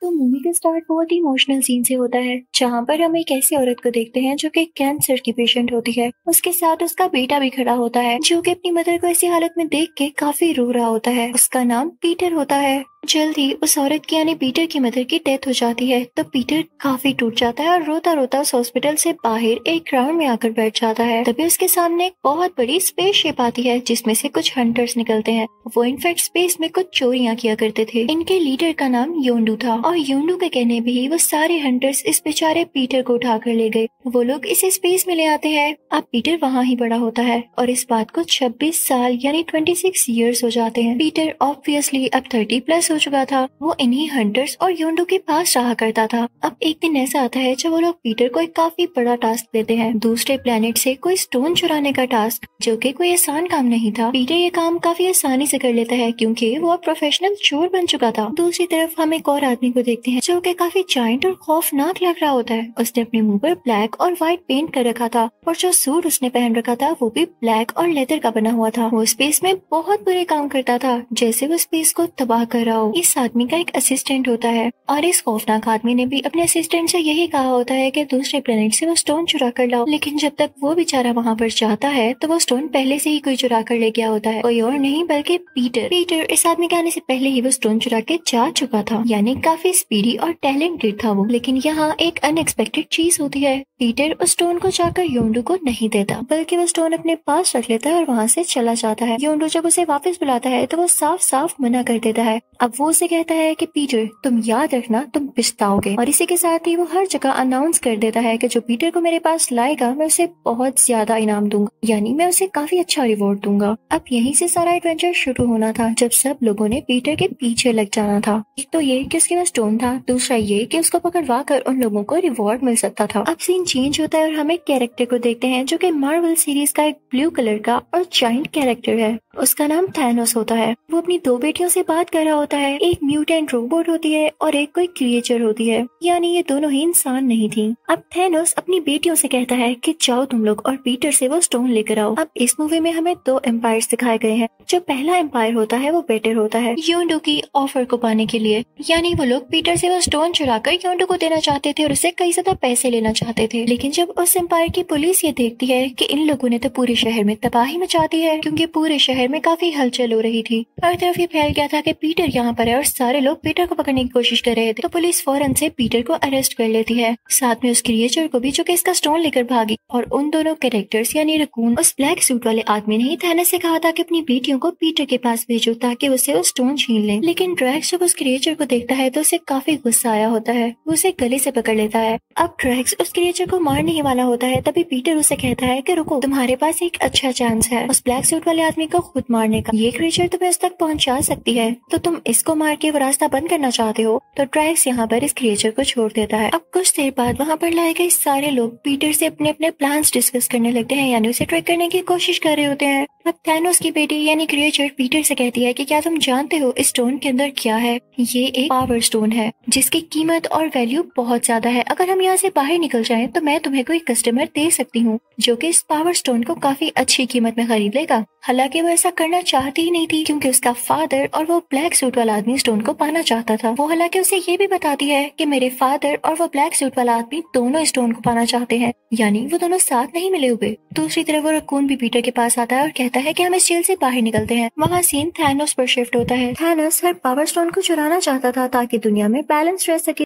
तो मूवी का स्टार्ट बहुत ही इमोशनल सीन से होता है, जहाँ पर हम एक ऐसी औरत को देखते हैं जो कि कैंसर की पेशेंट होती है। उसके साथ उसका बेटा भी खड़ा होता है, जो कि अपनी मदर को ऐसी हालत में देख के काफी रो रहा होता है। उसका नाम पीटर होता है। जल्द ही उस औरत की यानी पीटर की मदर की डेथ हो जाती है, तो पीटर काफी टूट जाता है और रोता रोता उस हॉस्पिटल से बाहर एक ग्राउंड में आकर बैठ जाता है। तभी उसके सामने एक बहुत बड़ी स्पेसशिप आती है, जिसमें से कुछ हंटर्स निकलते हैं। वो इनफैक्ट स्पेस में कुछ चोरियां किया करते थे। इनके लीडर का नाम योंडू था और योंडू के कहने पे ही वो सारे हंटर्स इस बेचारे पीटर को उठा कर ले गए। वो लोग इसे स्पेस में ले आते हैं। अब पीटर वहाँ ही बड़ा होता है और इस बात को 26 साल यानी 26 ईयर्स हो जाते हैं। पीटर ऑब्वियसली अब 30+ हो चुका था। वो इन्हीं हंटर्स और योंडू के पास रहा करता था। अब एक दिन ऐसा आता है जब वो लोग पीटर को एक काफी बड़ा टास्क देते हैं, दूसरे प्लेनेट से कोई स्टोन चुराने का टास्क, जो कि कोई आसान काम नहीं था। पीटर ये काम काफी आसानी से कर लेता है क्योंकि वो अब प्रोफेशनल चोर बन चुका था। दूसरी तरफ हम एक और आदमी को देखते हैं जो कि काफी जायंट और खौफनाक लग रहा होता है। उसने अपने मुंह पर ब्लैक और व्हाइट पेंट कर रखा था और जो सूट उसने पहन रखा था वो भी ब्लैक और लेदर का बना हुआ था। वो स्पेस में बहुत बुरे काम करता था, जैसे वो स्पेस को तबाह कर रहा हो। इस आदमी का एक असिस्टेंट होता है और इस खौफनाक आदमी ने भी अपने असिस्टेंट से यही कहा होता है कि दूसरे प्लेनेट से वो स्टोन चुरा कर लाओ। लेकिन जब तक वो बेचारा वहाँ पर जाता है तो वो स्टोन पहले से ही कोई चुरा कर ले गया होता है, कोई और नहीं बल्कि पीटर इस आदमी के आने से पहले ही वो स्टोन चुरा के जा चुका था। यानी काफी स्पीडी और टैलेंटेड था वो। लेकिन यहाँ एक अनएक्सपेक्टेड चीज होती है। पीटर उस स्टोन को जाकर योंडू को नहीं देता, बल्कि वो स्टोन अपने पास रख लेता है और वहाँ से चला जाता है। योंडू जब उसे वापस बुलाता है तो वो साफ साफ मना कर देता है। अब वो उसे कहता है कि पीटर, तुम याद रखना, तुम पछताओगे। और इसी के साथ ही वो हर जगह अनाउंस कर देता है कि जो पीटर को मेरे पास लाएगा मैं उसे बहुत ज्यादा इनाम दूंगा, यानी मैं उसे काफी अच्छा रिवॉर्ड दूंगा। अब यहीं से सारा एडवेंचर शुरू होना था, जब सब लोगों ने पीटर के पीछे लग जाना था। एक तो ये कि उसके पास स्टोन था, दूसरा ये कि उसको पकड़वा कर उन लोगों को रिवॉर्ड मिल सकता था। अब सीन चेंज होता है और हम एक कैरेक्टर को देखते हैं जो कि मार्वल सीरीज का एक ब्लू कलर का और जायंट कैरेक्टर है। उसका नाम थैनोस होता है। वो अपनी दो बेटियों से बात कर रहा होता है। एक म्यूटेंट रोबोट होती है और एक कोई क्रिएचर होती है, यानी ये दोनों ही इंसान नहीं थी। अब थैनोस अपनी बेटियों से कहता है कि जाओ तुम लोग और पीटर से वो स्टोन लेकर आओ। अब इस मूवी में हमें दो एम्पायर्स दिखाए गए हैं। जो पहला एम्पायर होता है वो बेटर होता है योंडू की ऑफर को पाने के लिए, यानी वो लोग पीटर से वो स्टोन चुराकर योंडू को देना चाहते थे और उससे कई ज्यादा पैसे लेना चाहते थे। लेकिन जब उस एम्पायर की पुलिस ये देखती है कि इन लोगों ने तो पूरे शहर में तबाही मचा दी है, क्योंकि पूरे शहर में काफी हलचल हो रही थी। हर तरफ ये फैल गया था कि पीटर यहाँ पर है और सारे लोग पीटर को पकड़ने की कोशिश कर रहे थे। तो पुलिस फौरन से पीटर को अरेस्ट कर लेती है, साथ में उस क्रिएचर को भी जो कि इसका स्टोन लेकर भागी। और उन दोनों कैरेक्टर्स यानी रकून, उस ब्लैक सूट वाले आदमी ने ही थैनोस से कहा था कि अपनी बेटियों को पीटर के पास भेजो ताकि उसे वो स्टोन छीन ले। लेकिन ड्रैक्स जब उस क्रिएचर को देखता है तो उसे काफी गुस्सा आया होता है। वो उसे गले से पकड़ लेता है। अब ड्रैक्स उस क्रिएचर को मारने ही वाला होता है, तभी पीटर उसे कहता है कि रुको, तुम्हारे पास एक अच्छा चांस है उस ब्लैक सूट वाले आदमी को खुद मारने का। ये क्रिएचर तुम्हें उस तक पहुंचा सकती है, तो तुम इसको मार के वो रास्ता बंद करना चाहते हो। तो ड्रैक्स यहाँ पर इस क्रिएचर को छोड़ देता है। अब कुछ देर बाद वहाँ पर लाए गए सारे लोग पीटर से अपने अपने प्लान्स डिस्कस करने लगते हैं, यानी उसे ट्रैक करने की कोशिश कर रहे होते हैं। अब थैनोस की बेटी यानी क्रिएचर पीटर से कहती है कि क्या तुम जानते हो इस स्टोन के अंदर क्या है? ये एक पावर स्टोन है जिसकी कीमत और वैल्यू बहुत ज्यादा है। अगर हम यहाँ से बाहर निकल जाएं तो मैं तुम्हें कोई कस्टमर दे सकती हूँ जो कि इस पावर स्टोन को काफी अच्छी कीमत में खरीद लेगा। हालांकि वो ऐसा करना चाहती ही नहीं थी, क्योंकि उसका फादर और वो ब्लैक सूट वाला आदमी स्टोन को पाना चाहता था। वो हालांकि उसे ये भी बताती है कि मेरे फादर और वो ब्लैक सूट वाला आदमी दोनों स्टोन को पाना चाहते हैं, यानी वो दोनों साथ नहीं मिले हुए। दूसरी तरफ वो रकून भी पीटर के पास आता है और कहता है कि हम इस जेल से बाहर निकलते हैं। वहाँ सीन थैनोस पर शिफ्ट होता है। थैनोस हर पावर स्टोन को चुराना चाहता था ताकि दुनिया में बैलेंस रह सके।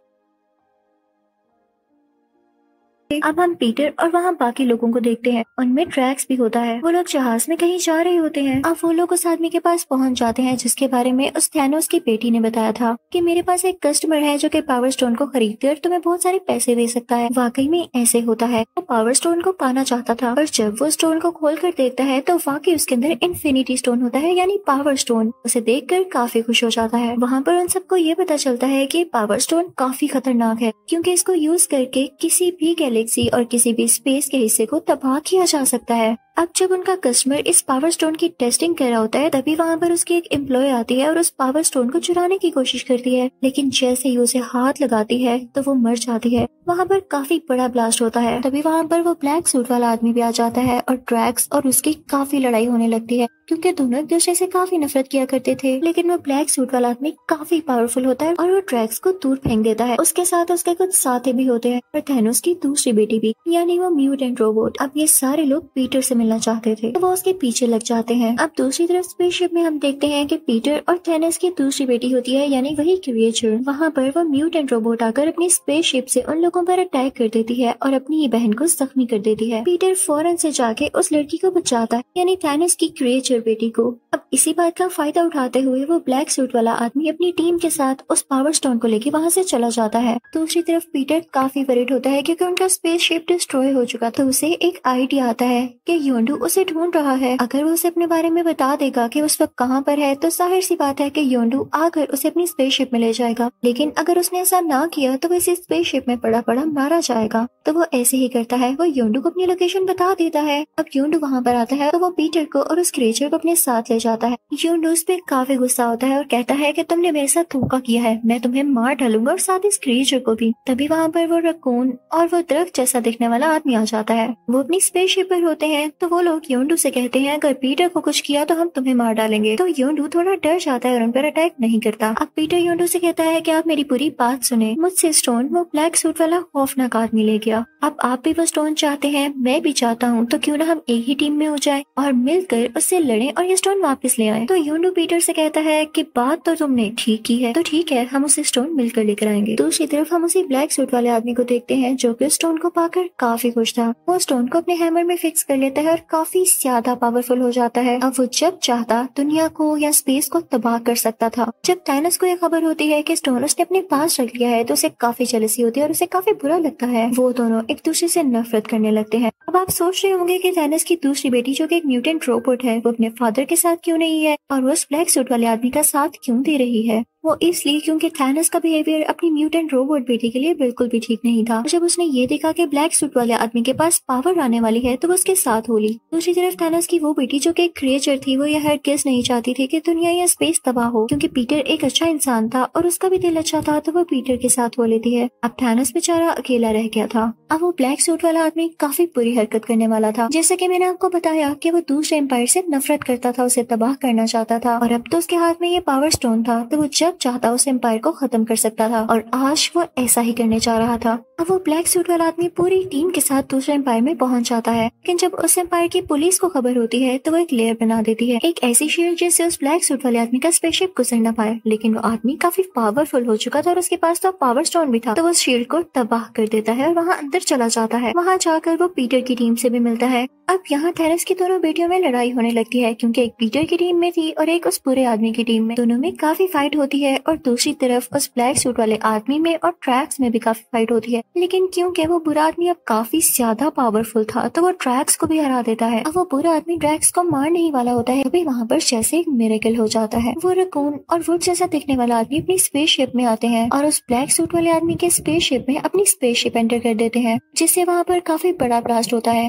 अब हम पीटर और वहाँ बाकी लोगों को देखते हैं। उनमें ड्रैक्स भी होता है। वो लोग जहाज में कहीं जा रहे होते हैं। अब वो लोग उस आदमी के पास पहुँच जाते हैं जिसके बारे में उस थैनोस की बेटी ने बताया था कि मेरे पास एक कस्टमर है जो कि पावर स्टोन को खरीद कर तुम्हें बहुत सारे पैसे दे सकता है। वाकई में ऐसे होता है। वो पावर स्टोन को पाना चाहता था और जब वो स्टोन को खोल कर देखता है तो वाकई उसके अंदर इन्फिनिटी स्टोन होता है, यानी पावर स्टोन। उसे देख कर काफी खुश हो जाता है। वहाँ पर उन सबको ये पता चलता है कि पावर स्टोन काफी खतरनाक है, क्योंकि इसको यूज करके किसी भी गैलेक्सी और किसी भी स्पेस के हिस्से को तबाह किया जा सकता है। अब जब उनका कस्टमर इस पावर स्टोन की टेस्टिंग कर रहा होता है तभी वहाँ पर उसकी एक एम्प्लॉय आती है और उस पावर स्टोन को चुराने की कोशिश करती है। लेकिन जैसे ही उसे हाथ लगाती है तो वो मर जाती है। वहाँ पर काफी बड़ा ब्लास्ट होता है। तभी वहाँ पर वो ब्लैक सूट वाला आदमी भी आ जाता है और ड्रैक्स और उसकी काफी लड़ाई होने लगती है। क्योंकि दोनों एक दूसरे से काफी नफरत किया करते थे। लेकिन वो ब्लैक सूट वाला आदमी काफी पावरफुल होता है और वो ड्रैक्स को दूर फेंक देता है। उसके साथ उसके कुछ साथी भी होते हैं और थैनोस की दूसरी बेटी भी, यानी वो म्यूटेंट रोबोट। अब ये सारे लोग पीटर से मिलना चाहते थे तो वो उसके पीछे लग जाते हैं। अब दूसरी तरफ स्पेसशिप में हम देखते हैं कि पीटर और थैनोस की दूसरी बेटी होती है, यानी वही क्रिएचर। वहाँ पर वो म्यूटेंट रोबोट आकर अपनी स्पेसशिप से उन लोगों पर अटैक कर देती है और अपनी ही बहन को जख्मी कर देती है। पीटर फौरन से जाके उस लड़की को बचाता है, यानी थैनोस की क्रिएचर बेटी को। अब इसी बात का फायदा उठाते हुए वो ब्लैक सूट वाला आदमी अपनी टीम के साथ उस पावर स्टोन को लेके वहाँ से चला जाता है। दूसरी तरफ पीटर काफी वरीड होता है क्योंकि उनका स्पेसशिप डिस्ट्रॉय हो चुका था। उसे एक आइडिया आता है कि योंडू उसे ढूंढ रहा है। अगर वो उसे अपने बारे में बता देगा कि उस वक्त कहाँ पर है तो जाहिर सी बात है कि योंडू आकर उसे अपनी स्पेसशिप में ले जाएगा। लेकिन अगर उसने ऐसा ना किया तो वो इसी स्पेसशिप में पड़ा पड़ा मारा जाएगा। तो वो ऐसे ही करता है, वो योंडू को अपनी लोकेशन बता देता है। अब योंडू वहाँ पर आता है तो वो पीटर को और उस क्रिएचर को अपने साथ ले जाता है। योंडू उस पे काफी गुस्सा होता है और कहता है कि तुमने मेरे साथ धोखा किया है, मैं तुम्हें मार डालूंगा और साथ इस क्रिएचर को भी। तभी वहाँ पर वो रकून और वो दरख्त जैसा दिखने वाला आदमी आ जाता है। वो अपनी स्पेसशिप पर होते हैं तो वो लोग योंडू से कहते हैं अगर पीटर को कुछ किया तो हम तुम्हें मार डालेंगे। तो योंडू थोड़ा डर जाता है और उन पर अटैक नहीं करता। अब पीटर योंडू से कहता है कि आप मेरी पूरी बात सुने, मुझसे स्टोन वो ब्लैक सूट वाला खौफनाक आदमी ले गया। अब आप भी वो स्टोन चाहते हैं, मैं भी चाहता हूँ, तो क्यों ना हम एक ही टीम में हो जाए और मिलकर उससे लड़ें और ये स्टोन वापस ले आए। तो योंडू पीटर से कहता है कि बात तो तुमने ठीक की है, तो ठीक है, हम उसे स्टोन मिलकर लेकर आएंगे। दूसरी तरफ हम उसी ब्लैक सूट वाले आदमी को देखते हैं जो कि स्टोन को पाकर काफी खुश था। वो स्टोन को अपने हैमर में फिक्स कर लेता है और काफी ज्यादा पावरफुल हो जाता है। अब वो जब चाहता दुनिया को या स्पेस को तबाह कर सकता था। जब थैनोस को यह खबर होती है कि स्टोन उसने अपने पास रख लिया है तो उसे काफी जेलसी होती है और उसे काफी बुरा लगता है। वो दोनों एक दूसरे से नफरत करने लगते हैं। अब आप सोच रहे होंगे कि थैनोस की दूसरी बेटी जो कि एक म्यूटेंट रोबोट है वो अपने फादर के साथ क्यों नहीं है और वो उस ब्लैक सूट वाले आदमी का साथ क्यों दे रही है। वो इसलिए क्योंकि थैनोस का बिहेवियर अपनी म्यूटेंट रोबोट बेटी के लिए बिल्कुल भी ठीक नहीं था। जब उसने ये देखा कि ब्लैक सूट वाले आदमी के पास पावर आने वाली है तो वो उसके साथ हो ली। दूसरी तरफ थैनोस की वो बेटी जो कि एक क्रिएचर थी, वो यह हरगिज़ नहीं चाहती थी कि दुनिया या स्पेस तबाह हो, क्योंकि पीटर एक अच्छा इंसान था और उसका भी दिल अच्छा था, तो वो पीटर के साथ हो लेती है। अब थैनोस बेचारा अकेला रह गया था। अब वो ब्लैक सूट वाला आदमी काफी बुरी हरकत करने वाला था। जैसे कि मैंने आपको बताया कि वो दूसरे एम्पायर से नफरत करता था, उसे तबाह करना चाहता था और अब तो उसके हाथ में ये पावर स्टोन था, तो वो जब चाहता उस एम्पायर को खत्म कर सकता था और आज वो ऐसा ही करने जा रहा था। अब वो ब्लैक सूट वाला आदमी पूरी टीम के साथ दूसरे एम्पायर में पहुंच जाता है, लेकिन जब उस एम्पायर की पुलिस को खबर होती है तो वो एक लेयर बना देती है, एक ऐसी शील्ड जिससे उस ब्लैक सूट वाले आदमी का स्पेसशिप गुजर न पाए। लेकिन वो आदमी काफी पावरफुल हो चुका था और उसके पास तो पावर स्टोन भी था, तो वो शील्ड को तबाह कर देता है और वहाँ अंदर चला जाता है। वहाँ जाकर वो पीटर की टीम से भी मिलता है। अब यहाँ थैनोस की दोनों बेटियों में लड़ाई होने लगती है, क्योंकि एक पीटर की टीम में थी और एक उस बुरे आदमी की टीम में। दोनों में काफी फाइट होती है और दूसरी तरफ उस ब्लैक सूट वाले आदमी में और ट्रैक्स में भी काफी फाइट होती है। लेकिन क्योंकि वो बुरा आदमी अब काफी ज्यादा पावरफुल था तो वो ट्रैक्स को भी हरा देता है। अब वो बुरा आदमी ट्रैक्स को मारने ही वाला होता है, तभी वहाँ पर जैसे एक मिरेकल हो जाता है। वो रकून और वुड जैसा दिखने वाला आदमी अपनी स्पेसशिप में आते हैं और उस ब्लैक सूट वाले आदमी के स्पेसशिप में अपनी स्पेसशिप एंटर कर देते हैं, जिससे वहाँ पर काफी बड़ा ब्लास्ट होता है।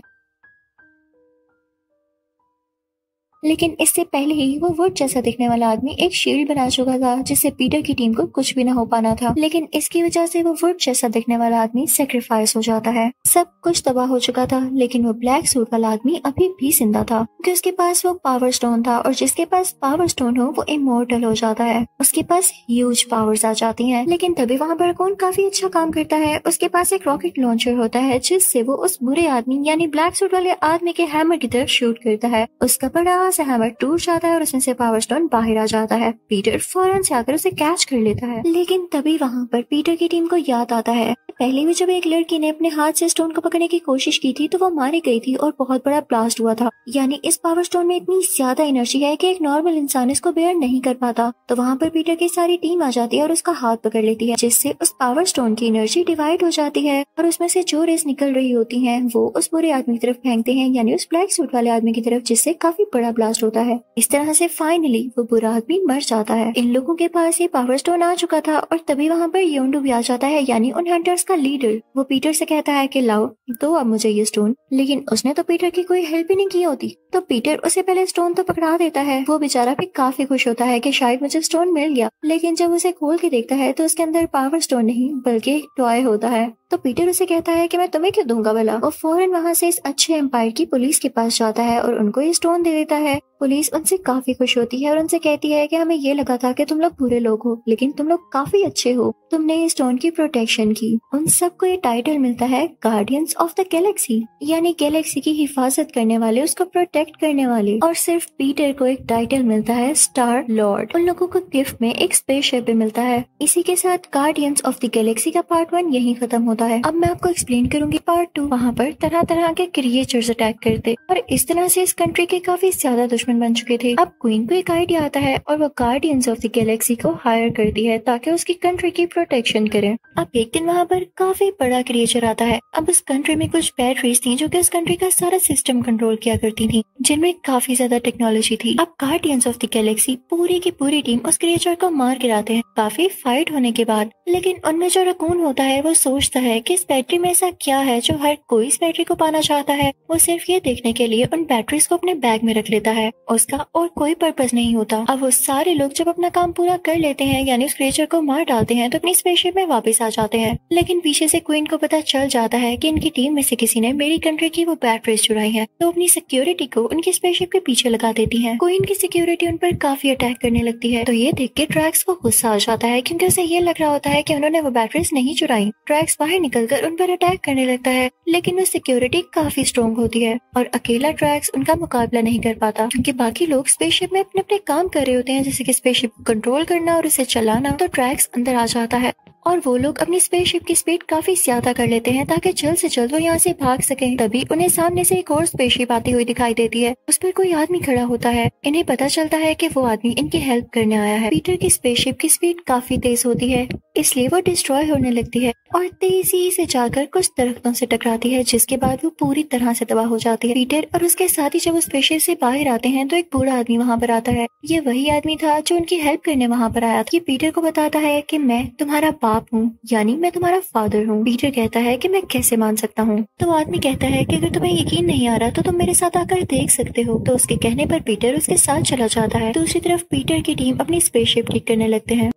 लेकिन इससे पहले ही वो वुड जैसा दिखने वाला आदमी एक शील्ड बना चुका था, जिससे पीटर की टीम को कुछ भी ना हो पाना था। लेकिन इसकी वजह से वो वुड जैसा दिखने वाला आदमी सेक्रीफाइस हो जाता है। सब कुछ तबाह हो चुका था, लेकिन वो ब्लैक सूट वाला आदमी अभी भी जिंदा था, क्योंकि उसके पास वो पावर स्टोन था और जिसके पास पावर स्टोन हो वो इमोर्टल हो जाता है, उसके पास ह्यूज पावर्स आ जाती हैं। लेकिन तभी वहाँ पर कौन काफी अच्छा काम करता है। उसके पास एक रॉकेट लॉन्चर होता है, जिससे वो उस बुरे आदमी यानी ब्लैक सूट वाले आदमी के हैमर की तरफ शूट करता है। उसका बड़ा से हैमर टूट जाता है और उसमें से पावर स्टोन बाहर आ जाता है। पीटर फौरन से आकर उसे कैच कर लेता है। लेकिन तभी वहाँ पर पीटर की टीम को याद आता है पहले भी जब एक लड़की ने अपने हाथ से स्टोन को पकड़ने की कोशिश की थी तो वो मारी गई थी और बहुत बड़ा ब्लास्ट हुआ था। यानी इस पावर स्टोन में इतनी ज्यादा एनर्जी है कि एक नॉर्मल इंसान इसको बेयर नहीं कर पाता। तो वहाँ पर पीटर की सारी टीम आ जाती है और उसका हाथ पकड़ लेती है, जिससे उस पावर स्टोन की एनर्जी डिवाइड हो जाती है और उसमें से जो रेस निकल रही होती है वो उस बुरे आदमी की तरफ फेंकते हैं, यानी उस ब्लैक सूट वाले आदमी की तरफ, जिससे काफी बड़ा ब्लास्ट होता है। इस तरह से फाइनली वो बुरा आदमी मर जाता है। इन लोगों के पास ये पावर स्टोन आ चुका था और तभी वहाँ पर योंडू भी आ जाता है, यानी उन हंटर्स का लीडर। वो पीटर से कहता है कि लाओ दो अब मुझे ये स्टोन, लेकिन उसने तो पीटर की कोई हेल्प ही नहीं की होती। तो पीटर उसे पहले स्टोन तो पकड़ा देता है। वो बेचारा भी काफी खुश होता है कि शायद मुझे स्टोन मिल गया, लेकिन जब उसे खोल के देखता है तो उसके अंदर पावर स्टोन नहीं बल्कि एक टॉय होता है। तो पीटर उसे कहता है कि मैं तुम्हें क्यों दूंगा भला। वो फौरन वहाँ से इस अच्छे एम्पायर की पुलिस के पास जाता है और उनको ये स्टोन दे देता है। पुलिस उनसे काफी खुश होती है और उनसे कहती है कि हमें ये लगा था कि तुम लोग बुरे लोग हो, लेकिन तुम लोग काफी अच्छे हो, तुमने इस स्टोन की प्रोटेक्शन की। उन सबको ये टाइटल मिलता है गार्डियंस ऑफ द गैलेक्सी, यानी गैलेक्सी की हिफाजत करने वाले, उसको प्रोटेक्ट करने वाले। और सिर्फ पीटर को एक टाइटल मिलता है स्टार लॉर्ड। उन लोगों को गिफ्ट में एक स्पेसशिप भी मिलता है। इसी के साथ गार्डियंस ऑफ द गैलेक्सी का पार्ट 1 यही खत्म होता है। अब मैं आपको एक्सप्लेन करूंगी पार्ट 2। वहाँ पर तरह तरह के क्रिएचर्स अटैक करते और इस तरह से इस कंट्री के काफी ज्यादा दुश्मन बन चुके थे। अब क्वीन को एक आइडिया आता है और वो गार्डियंस ऑफ द गैलेक्सी को हायर करती है ताकि उसकी कंट्री की प्रोटेक्शन करे। अब एक दिन वहाँ पर काफी बड़ा क्रिएचर आता है। अब उस कंट्री में कुछ बैटरीज थी जो कि उस कंट्री का सारा सिस्टम कंट्रोल किया करती थी, जिनमें काफी ज्यादा टेक्नोलॉजी थी। अब गार्डियंस ऑफ द गैलेक्सी पूरी की पूरी टीम उस क्रिएचर को मार गिराते हैं काफी फाइट होने के बाद। लेकिन उनमें जो रकून होता है वो सोचता है कि इस बैटरी में ऐसा क्या है जो हर कोई इस बैटरी को पाना चाहता है। वो सिर्फ ये देखने के लिए उन बैटरीज को अपने बैग में रख लेता है, उसका और कोई पर्पस नहीं होता। अब वो सारे लोग जब अपना काम पूरा कर लेते हैं, यानी उस क्रिएचर को मार डालते हैं, तो अपनी स्पेसशिप में वापस आ जाते हैं। लेकिन पीछे से क्वीन को पता चल जाता है कि इनकी टीम में से किसी ने मेरी कंट्री की वो बैटरीज चुराई है, तो अपनी सिक्योरिटी को उनकी स्पेसशिप के पीछे लगा देती है। क्वीन की सिक्योरिटी उन पर काफी अटैक करने लगती है। तो ये देख के ट्रैक्स को गुस्सा आ जाता है, क्योंकि उसे ये लग रहा होता है कि उन्होंने वो बैटरीज नहीं चुराई। ट्रैक्स बाहर निकलकर उन पर अटैक करने लगता है, लेकिन वो सिक्योरिटी काफी स्ट्रॉन्ग होती है और अकेला ट्रैक्स उनका मुकाबला नहीं कर पाता, क्योंकि बाकी लोग स्पेसशिप में अपने अपने काम कर रहे होते हैं, जैसे कि स्पेसशिप को कंट्रोल करना और उसे चलाना। तो ट्रैक्स अंदर आ जाता है और वो लोग अपनी स्पेसशिप की स्पीड काफी ज्यादा कर लेते हैं ताकि जल्द से जल्द वो यहाँ से भाग सकें। तभी उन्हें सामने से एक और स्पेसशिप आती हुई दिखाई देती है। उस पर कोई आदमी खड़ा होता है। इन्हें पता चलता है कि वो आदमी इनकी हेल्प करने आया है। पीटर की स्पेसशिप की स्पीड काफी तेज होती है, इसलिए वो डिस्ट्रॉय होने लगती है और तेजी से जाकर कुछ दरख्तों से टकराती है, जिसके बाद वो पूरी तरह से तबाह हो जाती है। पीटर और उसके साथी जब उस स्पेसशिप से बाहर आते हैं तो एक बूढ़ा आदमी वहाँ पर आता है। ये वही आदमी था जो उनकी हेल्प करने वहाँ पर आया था। ये पीटर को बताता है कि मैं तुम्हारा बाप हूँ, यानी मैं तुम्हारा फादर हूँ। पीटर कहता है कि मैं कैसे मान सकता हूँ। तो आदमी कहता है कि अगर तुम्हें यकीन नहीं आ रहा तो तुम मेरे साथ आकर देख सकते हो। तो उसके कहने पर पीटर उसके साथ चला जाता है। दूसरी तरफ पीटर की टीम अपनी स्पेसशिप ठीक करने लगते हैं।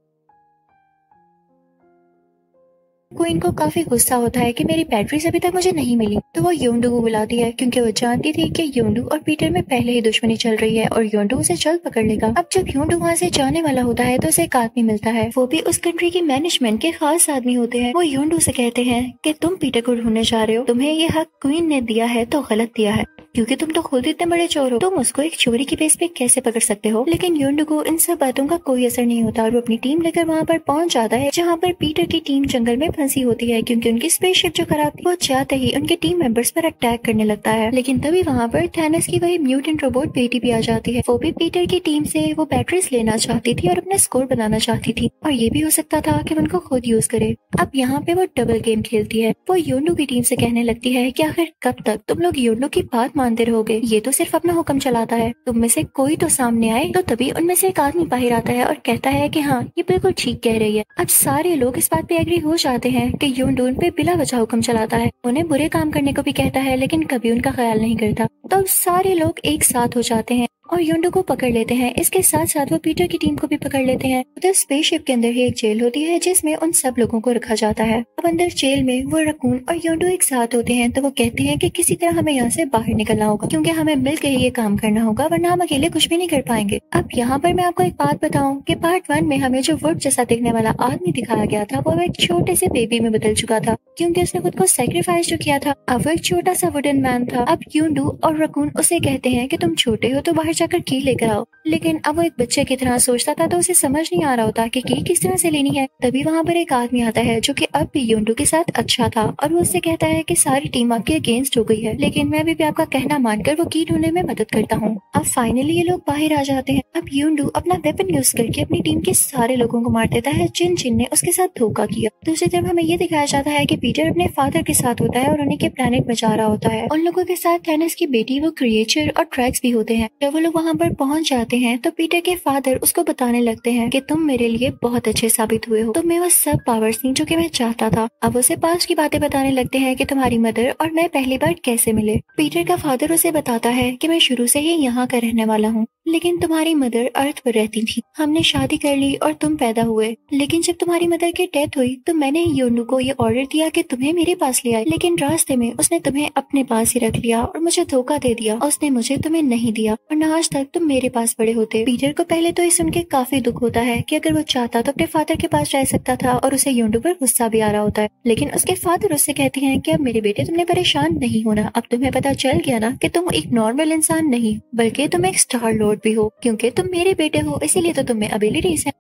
क्वीन को काफी गुस्सा होता है कि मेरी बैटरीज अभी तक मुझे नहीं मिली, तो वो योंडू को बुलाती है, क्योंकि वो जानती थी कि योंडू और पीटर में पहले ही दुश्मनी चल रही है और योंडू उसे जल्द पकड़ लेगा। अब जब योंडू वहाँ से जाने वाला होता है तो उसे एक आदमी मिलता है। वो भी उस कंट्री की मैनेजमेंट के खास आदमी होते हैं। वो योंडू से कहते हैं कि तुम पीटर को ढूंढने जा रहे हो, तुम्हें ये हक क्वीन ने दिया है तो गलत दिया है, क्योंकि तुम तो खुद इतने बड़े चोर हो, तुम उसको एक चोरी की बेस पे कैसे पकड़ सकते हो। लेकिन योंडू को इन सब बातों का कोई असर नहीं होता और वो अपनी टीम लेकर वहाँ पर पहुँच जाता है, जहाँ पर पीटर की टीम जंगल में फंसी होती है, क्योंकि उनकी स्पेसशिप जो खराब थी। वो चाहते ही उनके टीम मेंबर्स पर अटैक करने लगता है। लेकिन तभी वहाँ पर थैनोस की वही म्यूटेंट रोबोट बेटी भी आ जाती है। वो भी पीटर की टीम से वो बैटरीज लेना चाहती थी और अपना स्कोर बनाना चाहती थी, और ये भी हो सकता था कि उनको खुद यूज करे। अब यहाँ पे वो डबल गेम खेलती है। वो योंडू की टीम से कहने लगती है कि आखिर कब तक तुम लोग योंडू की बात मानते रहोगे, ये तो सिर्फ अपना हुक्म चलाता है, तुम में से कोई तो सामने आए। तो तभी उनमें से एक आदमी बाहर आता है और कहता है कि हाँ, ये बिल्कुल ठीक कह रही है। अब सारे लोग इस बात पे एग्री हो जाते हैं कि योंडू उन पे बिला वजह हुक्म चलाता है, उन्हें बुरे काम करने को भी कहता है, लेकिन कभी उनका ख्याल नहीं करता। तो अब सारे लोग एक साथ हो जाते हैं और योंडू को पकड़ लेते हैं। इसके साथ साथ वो पीटर की टीम को भी पकड़ लेते हैं। उधर स्पेसशिप के अंदर ही एक जेल होती है जिसमें उन सब लोगों को रखा जाता है। अब अंदर जेल में वो रकून और योंडू एक साथ होते हैं, तो वो कहते हैं कि किसी तरह हमें यहाँ से बाहर निकलना होगा, क्योंकि हमें मिलकर ही ये काम करना होगा, वरना हम अकेले कुछ भी नहीं कर पाएंगे। अब यहाँ पर मैं आपको एक बात बताऊं कि पार्ट 1 में हमें जो वुड जैसा दिखने वाला आदमी दिखाया गया था, वो एक छोटे से बेबी में बदल चुका था, क्योंकि उसने खुद को सेक्रीफाइस जो किया था। अब वो एक छोटा सा वुडन मैन था। अब योंडू और रकून उसे कहते हैं कि तुम छोटे हो तो बाहर जाकर की लेकर आओ, लेकिन अब वो एक बच्चे की तरह सोचता था, तो उसे समझ नहीं आ रहा होता कि किस तरह से लेनी है। तभी वहाँ पर एक आदमी आता है जो कि अब भी योंडू के साथ अच्छा था, और वो उससे कहता है कि सारी टीम आपके अगेंस्ट हो गई है, लेकिन मैं भी आपका कहना मानकर वो की ढूंढने में मदद करता हूँ। अब फाइनली ये लोग बाहर आ जाते हैं। अब योंडू अपना वेपन यूज करके अपनी टीम के सारे लोगों को मार देता है जिन ने उसके साथ धोखा किया। दूसरी तरफ हमें ये दिखाया जाता है कि पीटर अपने फादर के साथ होता है और उन्हीं के प्लेनेट में जा रहा होता है। उन लोगों के साथ थैनोस की बेटी, वो क्रिएचर और ट्रैक्स भी होते हैं। जब वो लोग वहाँ पर पहुँच जाते हैं तो पीटर के फादर उसको बताने लगते हैं कि तुम मेरे लिए बहुत अच्छे साबित हुए हो, तुम्हें वो सब पावर्स थी जो कि मैं चाहता था। अब उसे पास्ट की बातें बताने लगते हैं कि तुम्हारी मदर और मैं पहली बार कैसे मिले। पीटर का फादर उसे बताता है कि मैं शुरू से ही यहाँ का रहने वाला हूँ, लेकिन तुम्हारी मदर अर्थ पर रहती थी। हमने शादी कर ली और तुम पैदा हुए, लेकिन जब तुम्हारी मदर की डेथ हुई तो मैंने योंडू को ये ऑर्डर दिया कि तुम्हें मेरे पास ले आए, लेकिन रास्ते में उसने तुम्हें अपने पास ही रख लिया और मुझे धोखा दे दिया। उसने मुझे तुम्हें नहीं दिया और न आज तक तुम मेरे पास बड़े होते। पीटर को पहले तो ये सुन के काफी दुख होता है कि अगर वो चाहता तो अपने फादर के पास रह सकता था और उसे योंडू पर गुस्सा भी आ रहा होता है, लेकिन उसके फादर उससे कहते हैं कि अब मेरे बेटे तुमने परेशान नहीं होना, अब तुम्हें पता चल गया ना कि तुम एक नॉर्मल इंसान नहीं बल्कि तुम एक स्टार लॉर्ड भी हो, क्योंकि तुम मेरे बेटे हो इसीलिए तो तुम्हें एबिलिटीज है।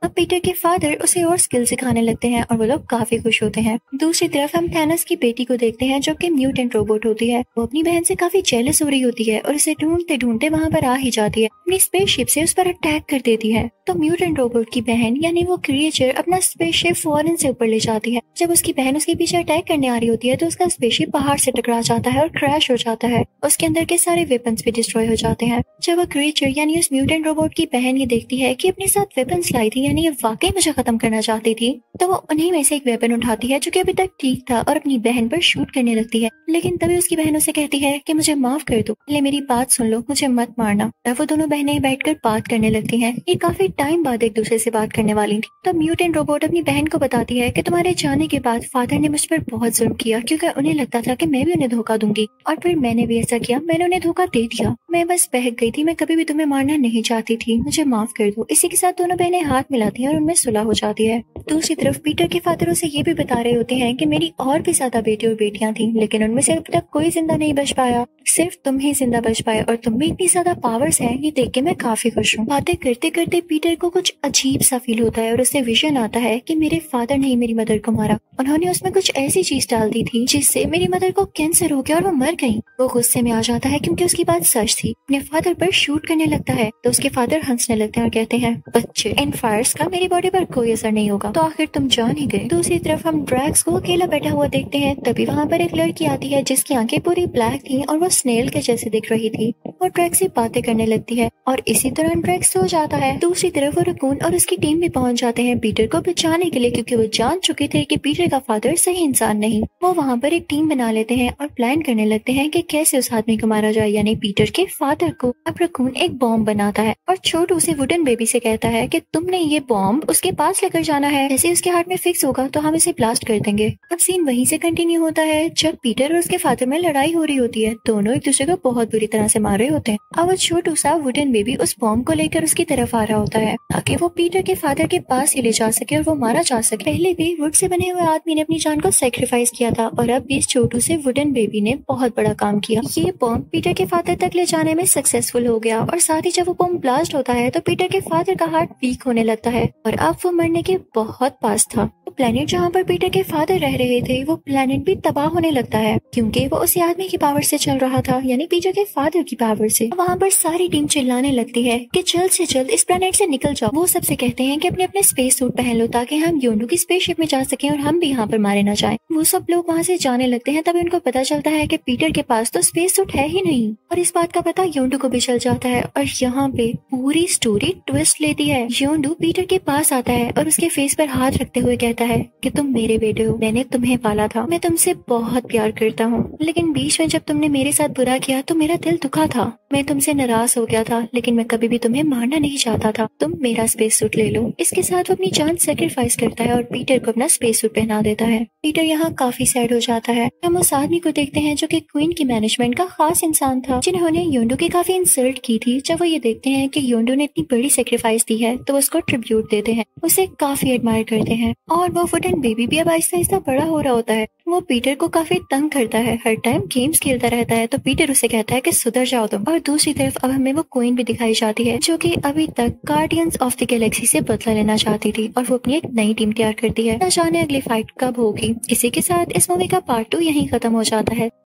अब पीटर के फादर उसे और स्किल सिखाने लगते हैं और वो लोग काफी खुश होते हैं। दूसरी तरफ हम थैनोस की बेटी को देखते हैं जो कि म्यूटेंट रोबोट होती है। वो अपनी बहन से काफी जेलस हो रही होती है और उसे ढूंढते ढूंढते वहाँ पर आ ही जाती है। अपनी स्पेसशिप से उस पर अटैक कर देती है तो म्यूटेंट रोबोट की बहन यानी वो क्रिएचर अपना स्पेसशिप फौरन से ऊपर ले जाती है। जब उसकी बहन उसके पीछे अटैक करने आ रही होती है तो उसका स्पेसशिप पहाड़ से टकरा जाता है और क्रैश हो जाता है। उसके अंदर के सारे वेपन्स भी डिस्ट्रॉय हो जाते हैं। जब वो क्रिएचर यानी उस म्यूटेंट रोबोट की बहन ये देखती है कि अपने साथ वेपन्स लाई थी यानी ये वाकई मुझे खत्म करना चाहती थी, तो वो उन्हीं में से एक वेपन उठाती है जो कि अभी तक ठीक था और अपनी बहन पर शूट करने लगती है। लेकिन तभी उसकी बहन उसे कहती है कि मुझे माफ कर दो, पहले मेरी बात सुन लो, मुझे मत मारना। तब वो दोनों बहनें बैठकर बात करने लगती हैं। ये काफी टाइम बाद एक दूसरे से बात करने वाली थी। तब म्यूटेंट रोबोट अपनी बहन को बताती है कि तुम्हारे जाने के बाद फादर ने मुझ पर बहुत जुल्म किया क्योंकि उन्हें लगता था कि मैं भी उन्हें धोखा दूंगी, और फिर मैंने भी ऐसा किया, मैंने उन्हें धोखा दे दिया। मैं बस बहक गई थी, मैं कभी भी तुम्हें मारना नहीं चाहती थी, मुझे माफ कर दो। इसी के साथ दोनों बहनें हाथ मिलाती हैं और उनमें सुलह हो जाती है। दूसरी तरफ पीटर के फादर उसे ये भी बता रहे होते हैं कि मेरी और भी ज्यादा बेटे और बेटियां थी, लेकिन उनमें से अब तक कोई जिंदा नहीं बच पाया, सिर्फ तुम ही जिंदा बच पाए और तुम में इतनी ज्यादा पावर्स हैं, ये देख के मैं काफी खुश हूँ। बातें करते करते पीटर को कुछ अजीब सा फील होता है और उसे विजन आता है कि मेरे फादर ने ही मेरी मदर को मारा। उन्होंने उसमें कुछ ऐसी चीज डाल दी थी जिससे मेरी मदर को कैंसर हो गया और वो मर गई। वो गुस्से में आ जाता है क्योंकि उसकी बात सच थी। अपने फादर पर शूट करने लगता है तो उसके फादर हंसने लगते हैं और कहते हैं, बच्चे, इन फायर्स का मेरी बॉडी पर कोई असर नहीं होगा, तो आखिर तुम जान ही गए। दूसरी तरफ हम ड्रैक्स को अकेला बैठा हुआ देखते हैं। तभी वहाँ पर एक लड़की आती है जिसकी आंखें पूरी ब्लैक थी और वो स्नेल के जैसे दिख रही थी। वो ड्रैक्स से बातें करने लगती है और इसी दौरान ड्रैक्स सो जाता है। दूसरी तरफ वो रकून और उसकी टीम भी पहुंच जाते हैं पीटर को बचाने के लिए, क्योंकि वो जान चुके थे कि पीटर का फादर सही इंसान नहीं। वो वहाँ पर एक टीम बना लेते हैं और प्लान करने लगते हैं कि कैसे उस आदमी को मारा जाए यानी पीटर के फादर को। अब रकून एक बॉम्ब बनाता है और छोटू से वुडन बेबी से कहता है कि तुमने ये बॉम्ब उसके पास लेकर जाना है, जैसे उसके हार्ट में फिक्स होगा तो हम इसे ब्लास्ट कर देंगे। अब सीन वहीं से कंटिन्यू होता है जब पीटर और उसके फादर में लड़ाई हो रही होती है। दोनों एक दूसरे को बहुत बुरी तरह से मार रहे होते हैं। अब वो छोटू सा वुडन बेबी उस बॉम्ब को लेकर उसकी तरफ आ रहा होता है ताकि वो पीटर के फादर के पास ही ले जा सके और वो मारा जा सके। पहले भी वुड से बने हुए आदमी ने अपनी जान को सेक्रीफाइस किया था और अब इस छोटू से वुडन बेबी ने बहुत बड़ा काम किया। ये बॉम्ब पीटर के फादर तक ले जाने में सक्सेसफुल हो गया और साथ ही जब वो बॉम्ब ब्लास्ट होता है तो पीटर के फादर का हार्ट वीक होने लगता है और अब वो मरने के बहुत पास था। प्लेनेट जहाँ पर पीटर के फादर रह रहे थे वो प्लेनेट भी तबाह होने लगता है क्योंकि वो उसी आदमी की पावर से चल रहा था यानी पीटर के फादर की पावर से। वहाँ पर सारी टीम चिल्लाने लगती है कि जल्द से जल्द इस प्लेनेट से निकल जाओ। वो सबसे कहते हैं कि अपने अपने स्पेस सूट पहन लो ताकि हम योंडू की स्पेसशिप में जा सकें और हम भी यहाँ पर मारे न जाएं। वो सब लोग वहाँ से जाने लगते हैं। तभी उनको पता चलता है कि पीटर के पास तो स्पेस सूट है ही नहीं और इस बात का पता योंडू को भी चल जाता है और यहाँ पे पूरी स्टोरी ट्विस्ट लेती है। योंडू पीटर के पास आता है और उसके फेस पर हाथ रखते हुए कहता है कि तुम मेरे बेटे हो, मैंने तुम्हें पाला था, मैं तुमसे बहुत प्यार करता हूँ, लेकिन बीच में जब तुमने मेरे साथ बुरा किया तो मेरा दिल दुखा था, मैं तुमसे नाराज हो गया था, लेकिन मैं कभी भी तुम्हें मारना नहीं चाहता था, तुम मेरा स्पेस सूट ले लो। इसके साथ वो अपनी जान सेक्रीफाइस करता है और पीटर को अपना स्पेस सूट पहना देता है। पीटर यहाँ काफी सैड हो जाता है। हम उस आदमी को देखते हैं जो कि क्वीन की मैनेजमेंट का खास इंसान था जिन्होंने योंडू की काफी इंसल्ट की थी। जब वो ये देखते हैं कि योंडू ने इतनी बड़ी सेक्रीफाइस दी है तो उसको ट्रिब्यूट देते हैं, उसे काफी एडमायर करते हैं और वो वुडन बेबी भी अब आहिस्ता आहिस्ता बड़ा हो रहा होता है। वो पीटर को काफी तंग करता है, हर टाइम गेम्स खेलता रहता है तो पीटर उसे कहता है कि सुधर जाओ तुम। और दूसरी तरफ अब हमें वो क्वीन भी दिखाई जाती है जो कि अभी तक गार्डियंस ऑफ द गैलेक्सी से बदला लेना चाहती थी और वो अपनी एक नई टीम तैयार करती है। न जाने अगली फाइट कब होगी। इसी के साथ इस मूवी का पार्ट 2 यहीं खत्म हो जाता है।